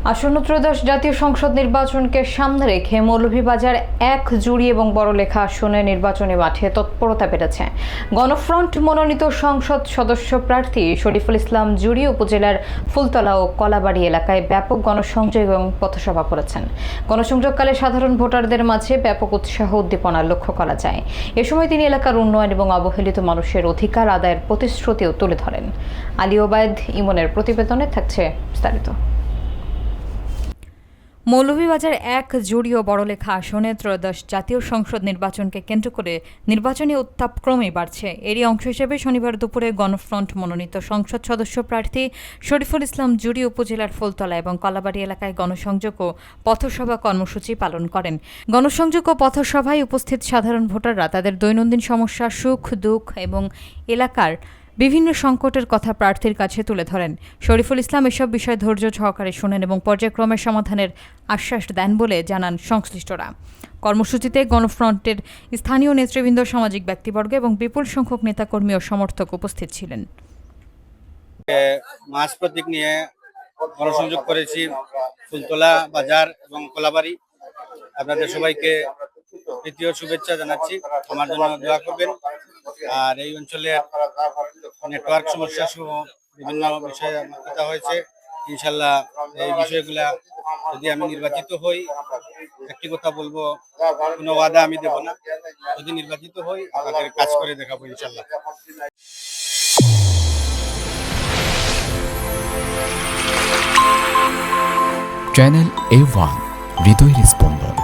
আসন্ন ত্রয়োদশ জাতীয় সংসদ নির্বাচনকে সামনে রেখে মৌলভীবাজার ১ জুড়ি এবং বড়লেখা আসনে নির্বাচনী মাঠে তৎপরতা বেড়েছে। গণফ্রন্ট মনোনীত সংসদ সদস্য প্রার্থী শরীফুল ইসলাম জুড়ি উপজেলার ফুলতলা ও কলাবাড়ি এলাকায় ব্যাপক গণসংযোগ এবং পথসভা করেছেন। গণসংযোগকালে সাধারণ ভোটারদের মাঝে ব্যাপক উৎসাহ উদ্দীপনা লক্ষ্য করা যায়। এ সময় তিনি এলাকার উন্নয়ন এবং অবহেলিত মানুষের অধিকার আদায়ের প্রতিশ্রুতিও তুলে ধরেন। আলী ওবায়দ ইমনের প্রতিবেদনে থাকছে বিস্তারিত। মৌলভীবাজার ১ জুড়ি ও বড়লেখা আসনে ত্রয়োদশ জাতীয় সংসদ নির্বাচনকে কেন্দ্র করে নির্বাচনী উত্তাপ ক্রমেই বাড়ছে। এরই অংশ হিসেবে শনিবার দুপুরে গণফ্রন্ট মনোনীত সংসদ সদস্য প্রার্থী শরীফুল ইসলাম জুড়ি উপজেলার ফুলতলা এবং কলাবাড়ি এলাকায় গণসংযোগ ও পথসভা কর্মসূচি পালন করেন। গণসংযোগ ও পথসভায় উপস্থিত সাধারণ ভোটাররা তাদের দৈনন্দিন সমস্যা, সুখ দুঃখ এবং এলাকার বিভিন্ন সংকটের কথা প্রার্থীর কাছে তুলে ধরেন। শরীফুল ইসলাম এসব বিষয় ধৈর্য সহকারে শোনেন এবং পর্যায়ক্রমে সমাধানের আশ্বাস দেন বলে জানান সংশ্লিষ্টরা। কর্মসূচিতে গণফ্রন্টের স্থানীয় নেতৃবৃন্দ, সামাজিক ব্যক্তিবর্গ এবং বিপুল সংখ্যক নেতাকর্মী ও সমর্থক উপস্থিত ছিলেন। মাছ প্রতীক নিয়ে গণসংযোগ করেছি ফুলতলা বাজার এবং কলাবাড়ি। আপনাদের সবাইকে তৃতীয় শুভেচ্ছা জানাচ্ছি, আমার জন্য দোয়া করবেন। আর এই অঞ্চলের নেটওয়ার্ক সমস্যা সহ বিভিন্ন বিষয়ে কথা হয়েছে। ইনশাল্লাহ এই বিষয়গুলা যদি আমি নির্বাচিত হই, একটি কথা বলবো, কোনো ওয়াদা আমি দেব না। যদি নির্বাচিত হই আপনাদের কাজ করে দেখাবো ইনশাল্লাহ। চ্যানেল A1 হৃদয়ের স্পন্দন।